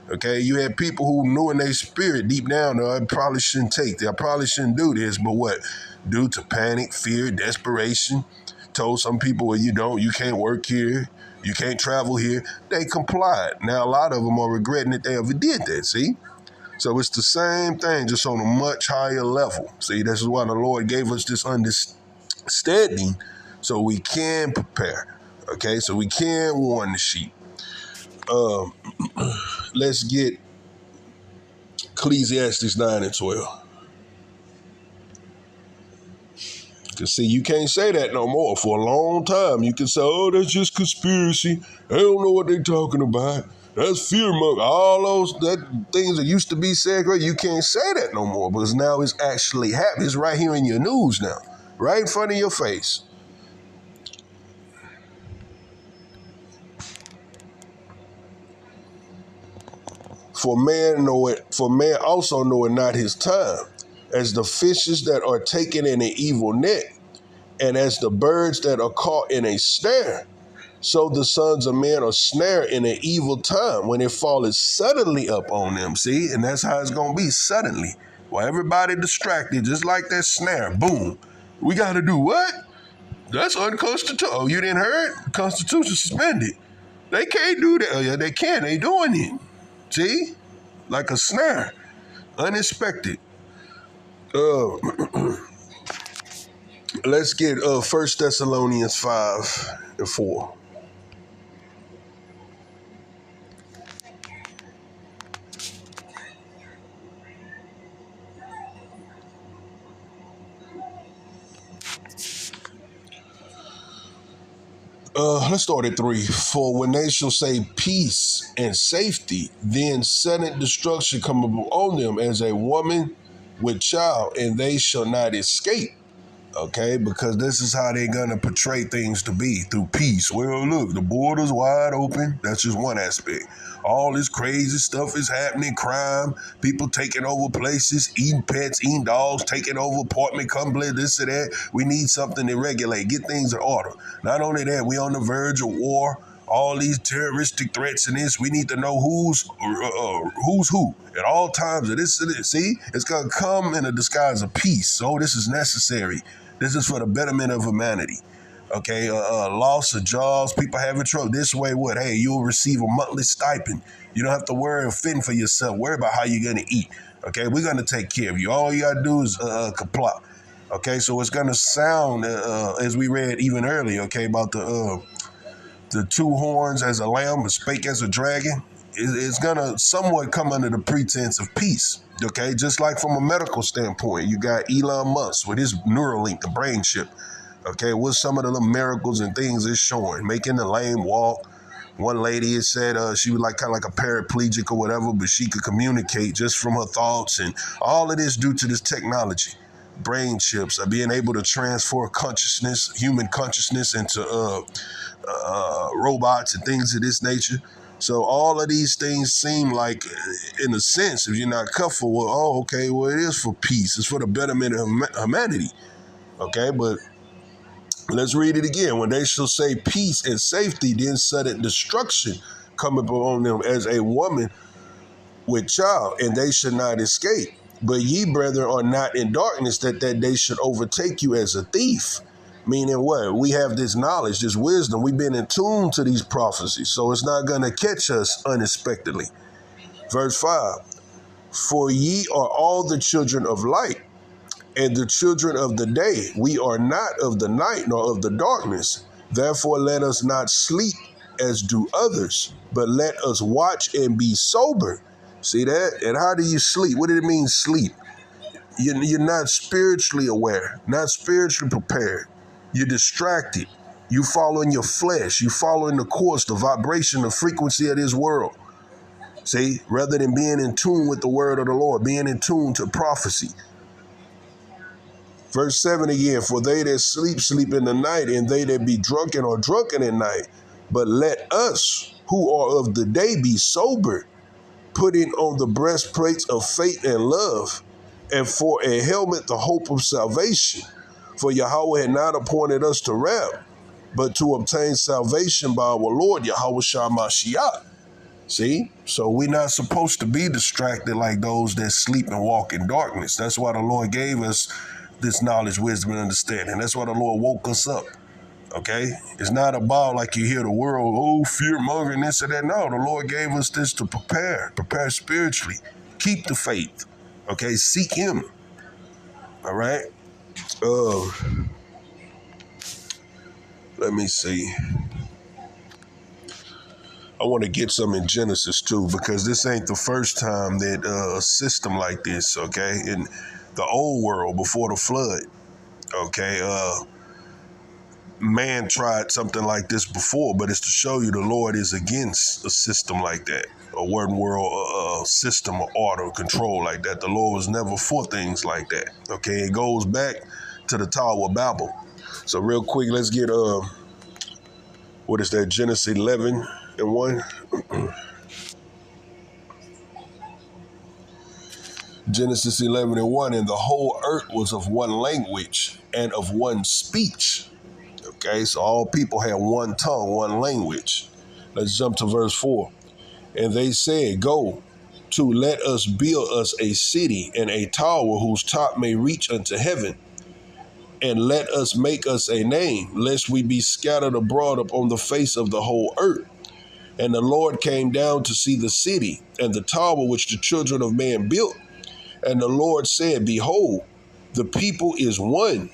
Okay, you had people who knew in their spirit deep down, I probably shouldn't take this. I probably shouldn't do this. But what? Due to panic, fear, desperation, told some people, well, you can't work here, you can't travel here. They complied. Now, a lot of them are regretting that they ever did that, see? So it's the same thing, just on a much higher level. See, this is why the Lord gave us this understanding so we can prepare, okay? So we can warn the sheep. Let's get Ecclesiastes 9:12. Because, see, you can't say that no more. For a long time, you can say, oh, that's just conspiracy. They don't know what they're talking about. That's fear-mongering. All those things that used to be said, you can't say that no more because now it's actually happening. It's right here in your news now, right in front of your face. For man also knoweth not his time, as the fishes that are taken in an evil net, and as the birds that are caught in a snare, so the sons of men are snared in an evil time when it falleth suddenly up on them. See, and that's how it's going to be, suddenly. While everybody distracted, just like that snare, boom. We got to do what? That's unconstitutional. Oh, you didn't hear it? Constitution suspended. They can't do that. Oh, yeah, they can. They doing it. See? Like a snare. Unexpected. Let's get 1 Thessalonians 5:4. Let's start at 3. For when they shall say peace and safety, then sudden destruction come upon them as a woman with child, and they shall not escape. Okay, because this is how they're going to portray things to be, through peace. Well, look, the border's wide open. That's just one aspect. All this crazy stuff is happening, crime, people taking over places, eating pets, eating dogs, taking over apartment complex, this and that. We need something to regulate, get things in order. Not only that, we on the verge of war. All these terroristic threats and this, we need to know who's who at all times. Of this, see, it's gonna come in a disguise of peace. So this is necessary. This is for the betterment of humanity. Okay, loss of jobs, people having trouble. This way, what? Hey, you'll receive a monthly stipend. You don't have to worry or fend for yourself. Worry about how you're going to eat. Okay, we're going to take care of you. All you got to do is comply. Okay, so it's going to sound, as we read even earlier, okay, about the two horns as a lamb, the spake as a dragon. It's going to somewhat come under the pretense of peace. Okay, just like from a medical standpoint, you got Elon Musk with his Neuralink, the brain chip. Okay, what's some of the little miracles and things it's showing? Making the lame walk. One lady had said she was like kind of like a paraplegic or whatever, but she could communicate just from her thoughts, and all of this due to this technology. Brain chips are being able to transfer consciousness, human consciousness, into robots and things of this nature. So all of these things seem like, in a sense, if you're not careful, well, oh, okay, well, it is for peace. It's for the betterment of humanity. Okay, but let's read it again. When they shall say peace and safety, then sudden destruction come upon them as a woman with child, and they should not escape. But ye, brethren, are not in darkness, that day should overtake you as a thief. Meaning what? We have this knowledge, this wisdom. We've been in tune to these prophecies, so it's not going to catch us unexpectedly. Verse 5, for ye are all the children of light, and the children of the day. We are not of the night nor of the darkness. Therefore let us not sleep as do others, but let us watch and be sober. See that? And how do you sleep? What did it mean, sleep? You're not spiritually aware, not spiritually prepared. You're distracted. You following your flesh. You following the course, the vibration, the frequency of this world. See, rather than being in tune with the word of the Lord, being in tune to prophecy. Verse 7 again, for they that sleep, sleep in the night, and they that be drunken are drunken at night. But let us, who are of the day, be sober, putting on the breastplates of faith and love, and for a helmet the hope of salvation. For Yahweh had not appointed us to wrath, but to obtain salvation by our Lord Yahweh Shah Mashiach. See? So we're not supposed to be distracted like those that sleep and walk in darkness. That's why the Lord gave us this knowledge, wisdom, and understanding. That's why the Lord woke us up. Okay? It's not about like you hear the world, oh, fear mongering, this and that. No, the Lord gave us this to prepare spiritually. Keep the faith. Okay? Seek Him. All right? Let me see. I want to get some in Genesis too, because this ain't the first time that a system like this, okay, in the old world before the flood, okay, man tried something like this before, but it's to show you the Lord is against a system like that, a one world system of order, control like that. The Lord was never for things like that, okay. It goes back to the Tower of Babel. So real quick, let's get what is that? Genesis 11:1. Genesis 11:1, and the whole earth was of one language and of one speech. Okay, so all people had one tongue, one language. Let's jump to verse 4. And they said, go to let us build us a city and a tower whose top may reach unto heaven. And let us make us a name, lest we be scattered abroad upon the face of the whole earth. And the Lord came down to see the city and the tower which the children of man built. And the Lord said, behold, the people is one,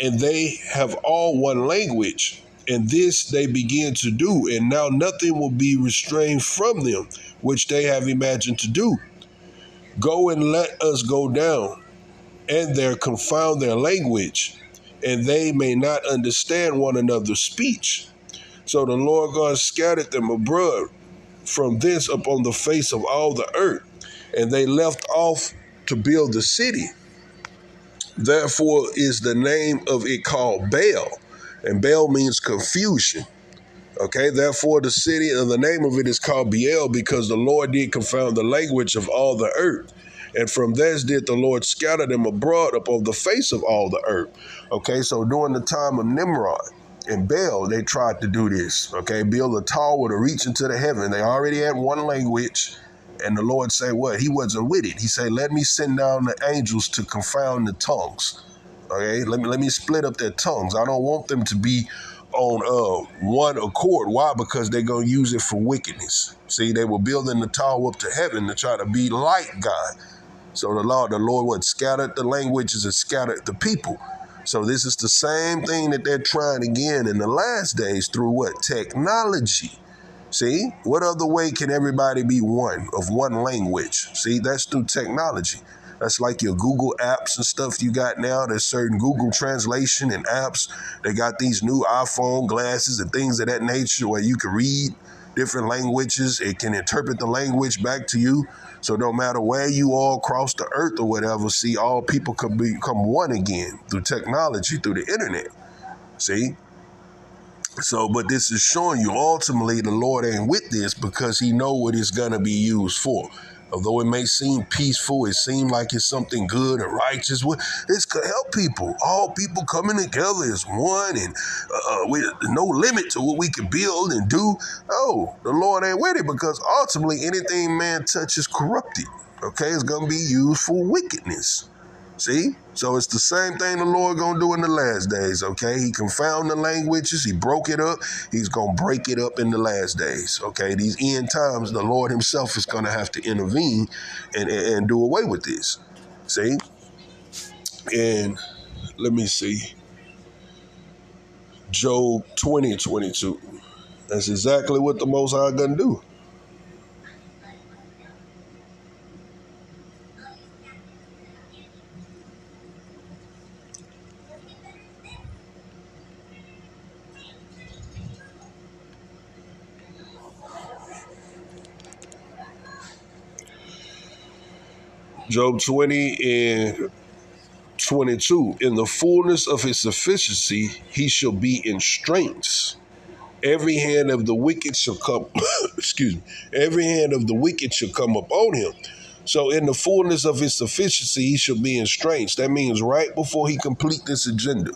and they have all one language. And this they begin to do, and now nothing will be restrained from them, which they have imagined to do. Go and let us go down, and there confound their language, and they may not understand one another's speech. So the Lord God scattered them abroad from thence upon the face of all the earth, and they left off to build the city. Therefore is the name of it called Baal, and Baal means confusion. Okay, therefore the city and the name of it is called Baal, because the Lord did confound the language of all the earth. And from thence did the Lord scatter them abroad upon the face of all the earth. Okay, so during the time of Nimrod and Baal, they tried to do this. Okay, build a tower to reach into the heaven. They already had one language. And the Lord said what? He wasn't with it. He said, let me send down the angels to confound the tongues. Okay, let me split up their tongues. I don't want them to be on one accord. Why? Because they're gonna use it for wickedness. See, they were building the tower up to heaven to try to be like God. So the Lord what scattered the languages and scattered the people. So this is the same thing that they're trying again in the last days through what? Technology. See, what other way can everybody be one of one language? See, that's through technology. That's like your Google apps and stuff you got now. There's certain Google translation and apps. They got these new iPhone glasses and things of that nature where you can read different languages. It can interpret the language back to you. So no matter where you are across the earth or whatever, see, all people could become one again through technology, through the internet. See? So, but this is showing you ultimately the Lord ain't with this because he know what it's going to be used for. Although it may seem peaceful, it seems like it's something good and righteous. It's to help people. All people coming together as one and with no limit to what we can build and do. Oh, the Lord ain't with it because ultimately anything man touches corrupted. Okay, it's going to be used for wickedness. See? So it's the same thing the Lord gonna do in the last days, okay? He confounded the languages, he broke it up, he's gonna break it up in the last days, okay? These end times, the Lord himself is gonna have to intervene and do away with this, see? And let me see, Job 20:22. That's exactly what the Most High gonna do. Job 20:22. In the fullness of his sufficiency, he shall be in strength. Every hand of the wicked shall come, excuse me, every hand of the wicked shall come upon him. So in the fullness of his sufficiency, he shall be in strength. That means right before he complete this agenda,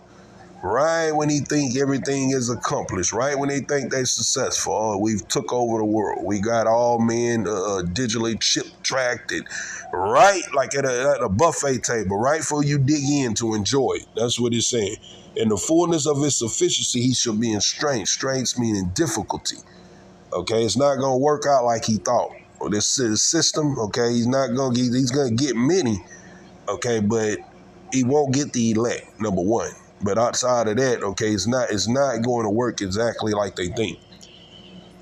right when he think everything is accomplished, right when they think they're successful. Oh, we've took over the world. We got all men digitally chip tracked and right like at a buffet table, right before you dig in to enjoy it. That's what he's saying. In the fullness of his sufficiency, he shall be in strength. Strength meaning difficulty. Okay, it's not gonna work out like he thought. Or this system, okay, he's gonna get many, okay, but he won't get the elect, number one. But outside of that, okay, it's not going to work exactly like they think.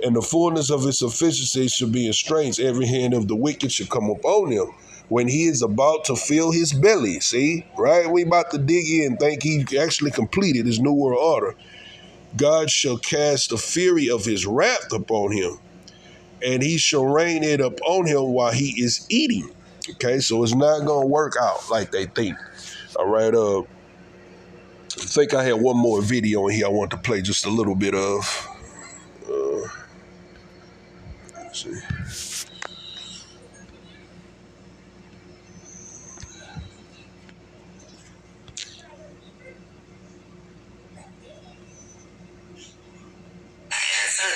And the fullness of his sufficiency shall be in strength. Every hand of the wicked shall come upon him. When he is about to fill his belly, see, right? We about to dig in, think he actually completed his new world order. God shall cast the fury of his wrath upon him, and he shall rain it upon him while he is eating. Okay, so it's not going to work out like they think. All right, I think I had one more video in here I want to play just a little bit of. Let's see.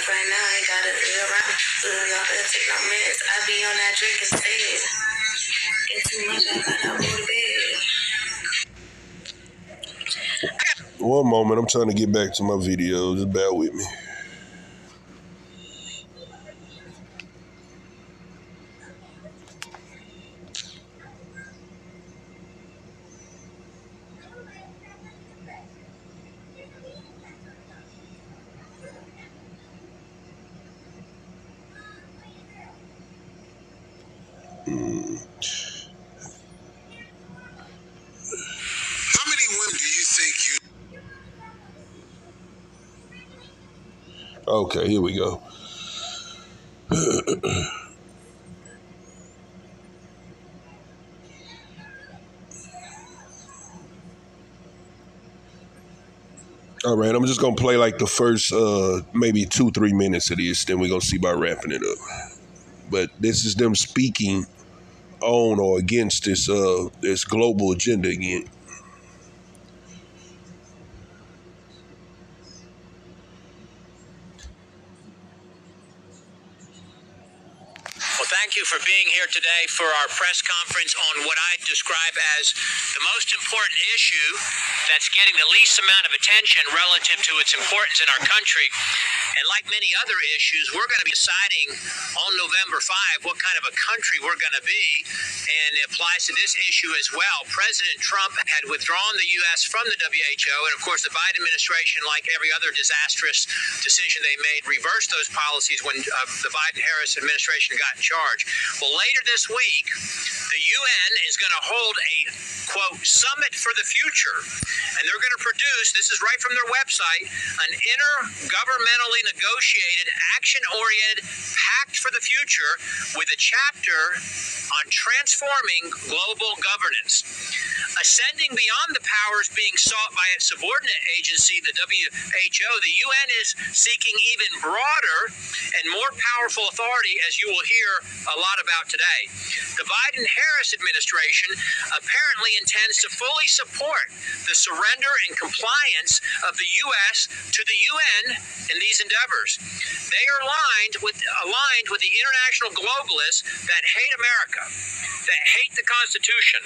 Right now, I got it around. Y'all better take no meds. I be on that drink instead. Get too much, I gotta go to bed. One moment, I'm trying to get back to my video. Just bear with me. How many women do you think you? Okay, here we go. All right, I'm just gonna play like the first maybe 2-3 minutes of this, then we're gonna see about wrapping it up. But this is them speaking on or against this global agenda again. Well, thanks. thank you for being here today for our press conference on what I describe as the most important issue that's getting the least amount of attention relative to its importance in our country. And like many other issues, we're going to be deciding on November 5 what kind of a country we're going to be, and it applies to this issue as well. President Trump had withdrawn the U.S. from the WHO, and of course the Biden administration, like every other disastrous decision they made, reversed those policies when the Biden-Harris administration got in charge. Well, later this week, the UN is going to hold a, quote, summit for the future, and they're going to produce, this is right from their website, an intergovernmentally negotiated, action-oriented pact for the future with a chapter on transforming global governance. Ascending beyond the powers being sought by its subordinate agency, the WHO, the UN is seeking even broader and more powerful authority, as you will hear a lot about today. The Biden-Harris administration apparently intends to fully support the surrender and compliance of the U.S. to the UN in these endeavors. They are aligned with the international globalists that hate America, that hate the Constitution,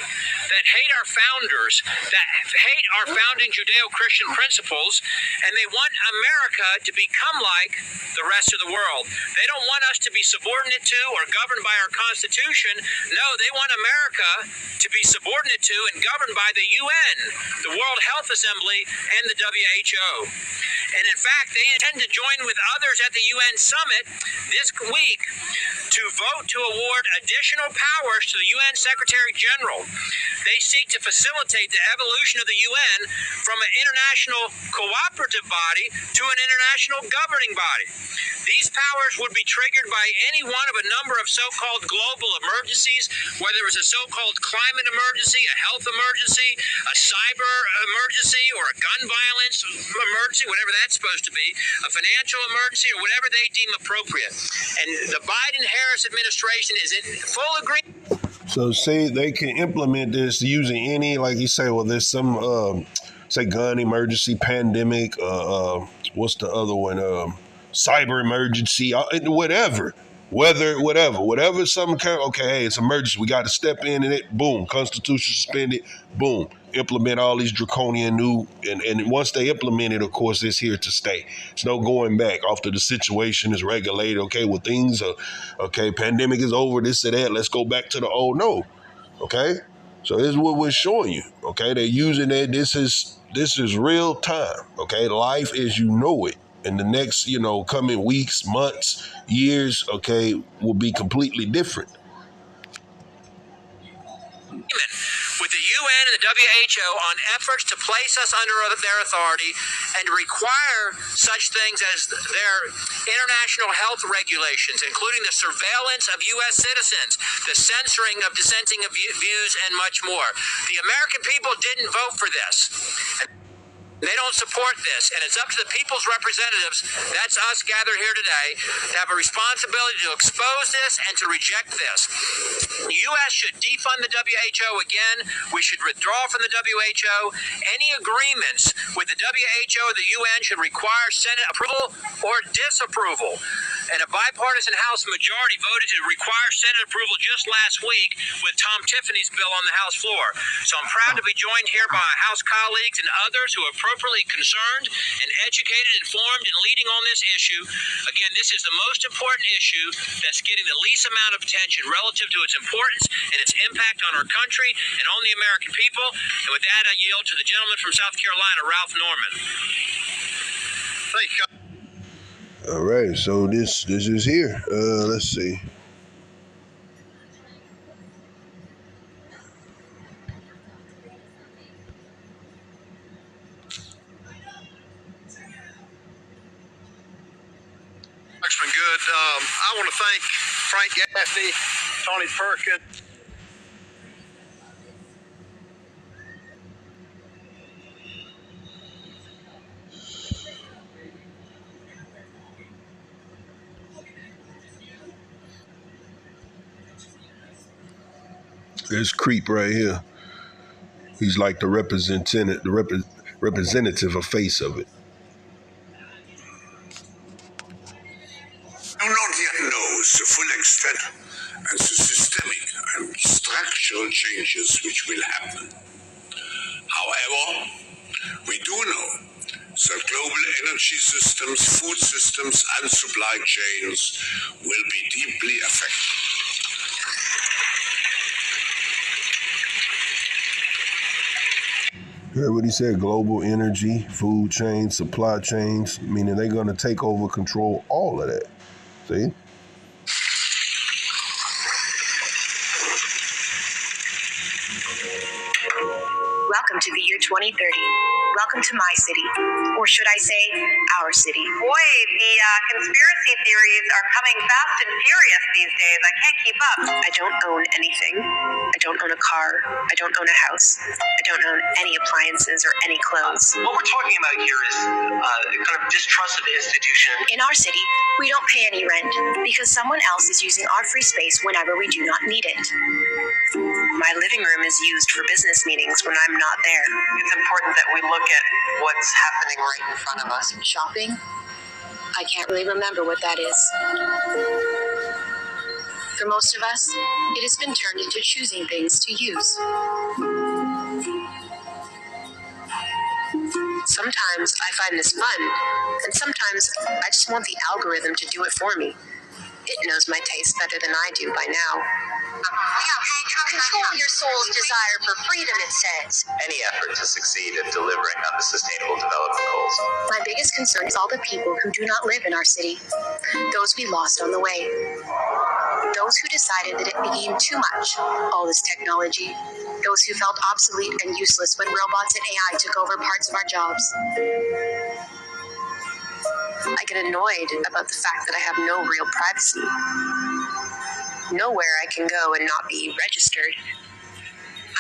that hate our founders, that hate our founding Judeo-Christian principles, and they want America to become like the rest of the world. They don't want us to be subordinate to or governed by our Constitution. No, they want America to be subordinate to and governed by the UN, the World Health Assembly, and the WHO. And in fact, they intend to join with others at the UN summit this week to vote to award additional powers to the UN Secretary General. They seek to facilitate the evolution of the UN from an international cooperative body to an international governing body. These powers would be triggered by any one of a number of so-called global emergencies, whether it's a so-called climate emergency, a health emergency, a cyber emergency, or a gun violence emergency, whatever that's supposed to be, a financial emergency, or whatever they deem appropriate. And the Biden-Harris administration is in full agreement. So see, they can implement this using any, like you say, well, there's some, say, gun emergency, pandemic, what's the other one? Cyber emergency, whatever, weather, whatever, some kind of, okay, hey, it's emergency, we got to step in and it, boom, Constitution suspended, boom, implement all these draconian new, and once they implement it, of course, it's here to stay. It's no going back after the situation is regulated. Okay, well, things are, okay, pandemic is over, this or that, let's go back to the old, no, okay? So this is what we're showing you, okay? They're using it, this is real time, okay? Life as you know it. And the next, coming weeks, months, years, okay, will be completely different. With the UN and the WHO on efforts to place us under their authority and to require such things as their international health regulations, including the surveillance of U.S. citizens, the censoring of dissenting views, and much more. The American people didn't vote for this. They don't support this, and it's up to the people's representatives, that's us gathered here today, to have a responsibility to expose this and to reject this. The U.S. should defund the WHO again. We should withdraw from the WHO. Any agreements with the WHO or the UN should require Senate approval or disapproval. And a bipartisan House majority voted to require Senate approval just last week with Tom Tiffany's bill on the House floor. So I'm proud to be joined here by House colleagues and others who are appropriately concerned and educated, informed, and leading on this issue. Again, this is the most important issue that's getting the least amount of attention relative to its importance and its impact on our country and on the American people. And with that, I yield to the gentleman from South Carolina, Ralph Norman. Thank you. All right, so this is here. Let's see. Congressman Good. I want to thank Frank Gaffney, Tony Perkins. There's Creep right here. He's like the representative or face of it. Do not yet know the full extent and systemic and structural changes which will happen. However, we do know that global energy systems, food systems, and supply chains will be deeply affected. You heard what he said, global energy, food chains, supply chains, meaning they're going to take over, control all of that. See? Welcome to the year 2030. Welcome to my city. Or should I say, our city. Boy, the conspiracy theories are coming fast and furious these days. I can't keep up. I don't own anything. I don't own a car. I don't own a house. I don't own any appliances or any clothes. What we're talking about here is kind of distrust of institution. In our city, we don't pay any rent because someone else is using our free space whenever we do not need it. My living room is used for business meetings when I'm not there. It's important that we look at what's happening right in front of us. Shopping? I can't really remember what that is. For most of us, it has been turned into choosing things to use. Sometimes I find this fun, and sometimes I just want the algorithm to do it for me. It knows my taste better than I do by now. Control your soul's desire for freedom, it says. Any effort to succeed in delivering on the Sustainable Development Goals. My biggest concern is all the people who do not live in our city. Those we lost on the way. Those who decided that it became too much, all this technology. Those who felt obsolete and useless when robots and AI took over parts of our jobs. I get annoyed about the fact that I have no real privacy. Nowhere I can go and not be registered.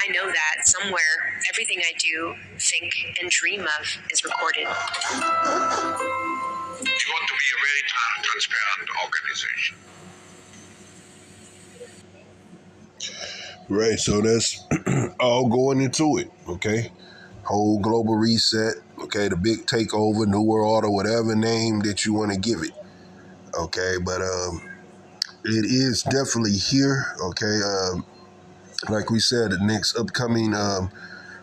I know that somewhere, everything I do, think, and dream of is recorded. We want to be a very transparent organization. Right, so that's all going into it, okay? Whole global reset, okay? The big takeover, New World Order, whatever name that you want to give it, okay? But it is definitely here, okay? Like we said, the next upcoming,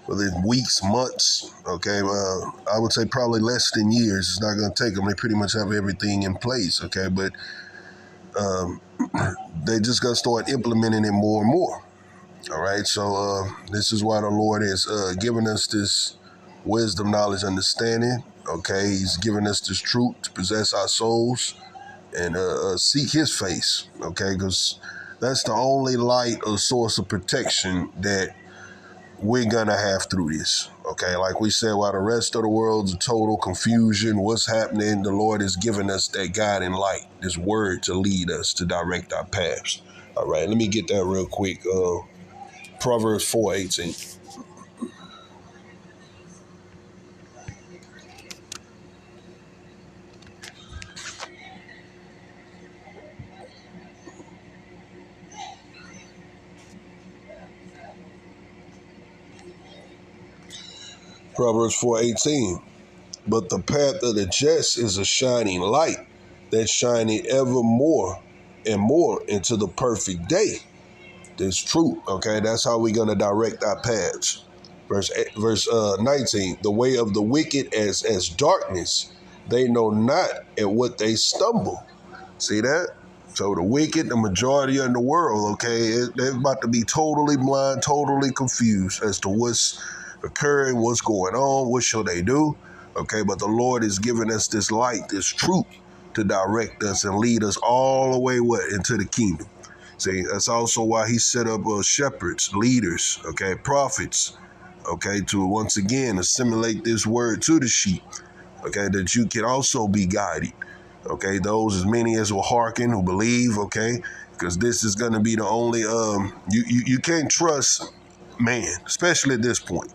within weeks, months, okay? I would say probably less than years. It's not going to take them. They pretty much have everything in place, okay? But they just got to start implementing it more and more. All right, so this is why the Lord has given us this wisdom, knowledge, understanding. Okay, He's given us this truth to possess our souls and seek His face. Okay, because that's the only light or source of protection that we're gonna have through this. Okay, like we said, while the rest of the world's a total confusion, what's happening? The Lord has given us that guiding light, this word to lead us, to direct our paths. All right, let me get that real quick. Proverbs 4:18. Proverbs 4:18. But the path of the just is a shining light that shineth ever more and more into the perfect day. This truth, okay? That's how we're going to direct our paths. Verse 19, the way of the wicked as darkness. They know not at what they stumble. See that? So the wicked, the majority of the world, okay, they're about to be totally blind, totally confused as to what's occurring, what's going on, what shall they do? Okay, but the Lord is giving us this light, this truth to direct us and lead us all the way into the kingdom. See, that's also why He set up shepherds, leaders, okay, prophets, okay, to once again assimilate this word to the sheep, okay, that you can also be guided, okay, those as many as will hearken, who believe, okay, because this is going to be the only, you can't trust man, especially at this point,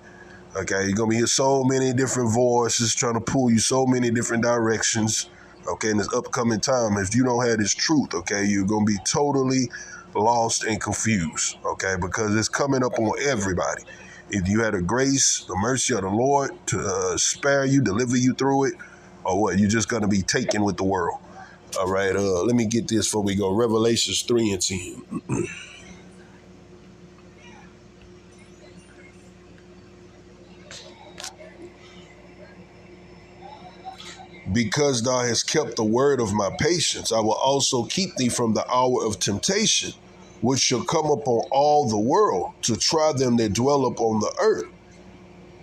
okay, you're going to be so many different voices trying to pull you so many different directions, okay, in this upcoming time. If you don't have this truth, okay, you're going to be totally lost and confused, okay, because it's coming up on everybody. If you had the grace, the mercy of the Lord to spare you, deliver you through it, or what, you're just going to be taken with the world. All right, let me get this before we go. Revelations 3:10. Because thou hast kept the word of my patience, I will also keep thee from the hour of temptation, which shall come upon all the world to try them that dwell upon the earth.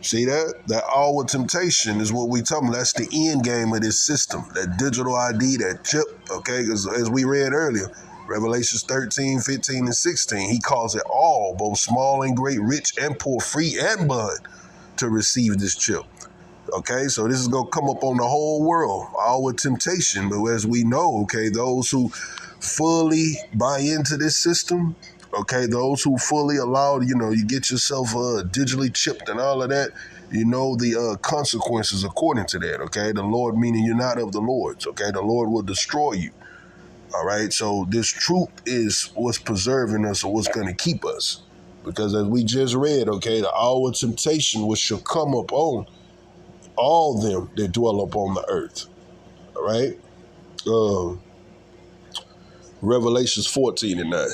See that? That hour of temptation is what we talking about. That's the end game of this system. That digital ID, that chip, okay? Because as we read earlier, Revelations 13, 15, and 16, he calls it all, both small and great, rich and poor, free and bond, to receive this chip. Okay, so this is going to come up on the whole world, our temptation. But as we know, okay, those who fully buy into this system, okay, those who fully allow, you get yourself digitally chipped and all of that, the consequences according to that, okay? The Lord meaning you're not of the Lord's, okay? The Lord will destroy you, all right? So this truth is what's preserving us or what's going to keep us. Because as we just read, okay, the hour of temptation which shall come upon all them that dwell upon the earth. All right? Revelations 14 and 9.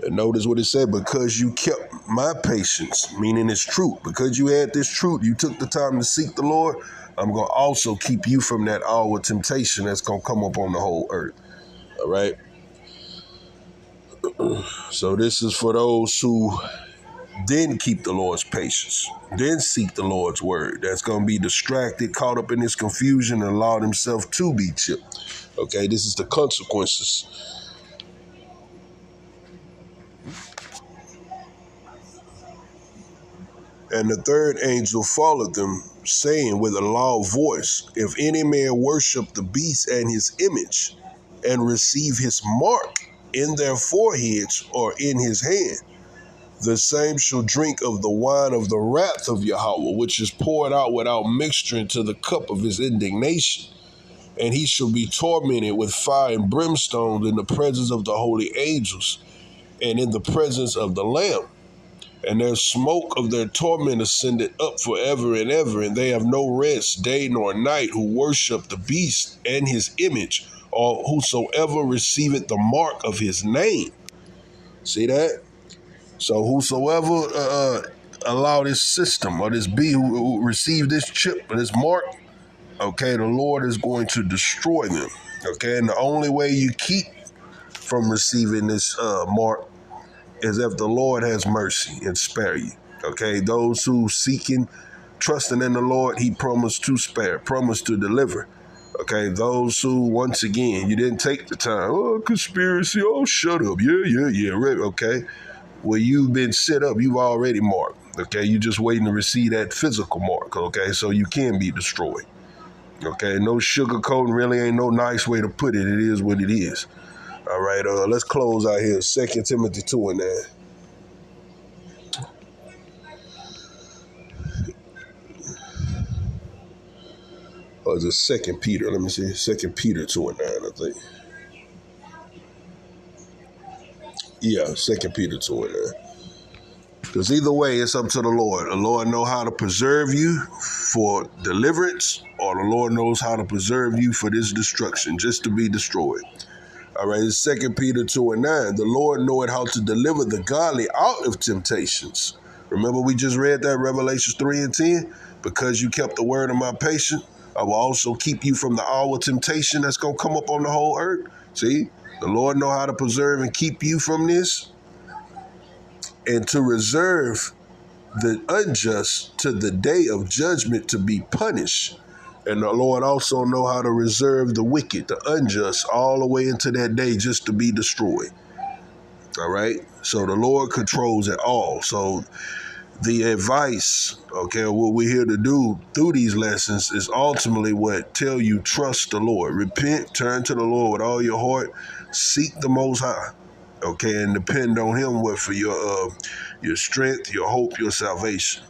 And notice what it said, because you kept my patience, meaning it's truth. Because you had this truth, you took the time to seek the Lord, I'm going to also keep you from that hour of temptation that's going to come upon the whole earth. All right? So this is for those who didn't keep the Lord's patience, then seek the Lord's word. That's going to be distracted, caught up in this confusion, and allow themselves to be chipped. Okay, this is the consequences. And the third angel followed them, saying with a loud voice, if any man worship the beast and his image, and receive his mark in their foreheads or in his hand, the same shall drink of the wine of the wrath of Yahweh, which is poured out without mixture into the cup of his indignation. And he shall be tormented with fire and brimstone in the presence of the holy angels and in the presence of the Lamb. And their smoke of their torment ascended up forever and ever, and they have no rest day nor night who worship the beast and his image, or whosoever receiveth the mark of his name. See that? So whosoever allow this system or this being who receive this chip or this mark, okay, the Lord is going to destroy them. Okay, and the only way you keep from receiving this mark is if the Lord has mercy and spare you. Okay, those who seeking, trusting in the Lord, he promised to spare, promised to deliver. Okay, those who, once again, you didn't take the time, oh, conspiracy, oh, shut up, yeah, okay. Well, you've been set up, you've already marked, okay? You're just waiting to receive that physical mark, okay? So you can be destroyed, okay? No sugarcoating, really ain't no nice way to put it. It is what it is. All right, let's close out here. 2 Timothy 2 and 9. Or is it 2 Peter? Let me see. 2 Peter 2 and 9, I think. Yeah, 2 Peter 2 and 9. Because either way, it's up to the Lord. The Lord knows how to preserve you for deliverance, or the Lord knows how to preserve you for this destruction, just to be destroyed. All right, it's 2 Peter 2 and 9. The Lord knoweth how to deliver the godly out of temptations. Remember we just read that, Revelations 3 and 10? Because you kept the word of my patience, I will also keep you from the hour of temptation that's going to come up on the whole earth. See, the Lord know how to preserve and keep you from this, and to reserve the unjust to the day of judgment to be punished. And the Lord also know how to reserve the wicked, the unjust, all the way into that day just to be destroyed. All right? So the Lord controls it all. So the advice, okay, what we're here to do through these lessons is ultimately what tell you trust the Lord. Repent, turn to the Lord with all your heart, seek the Most High, okay, and depend on Him for your strength, your hope, your salvation.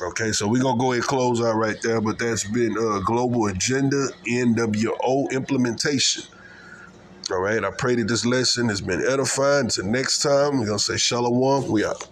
Okay, so we're going to go ahead and close out right there, but that's been Global Agenda NWO implementation. All right, I pray that this lesson has been edifying. Until next time, we're going to say Shalom. We out.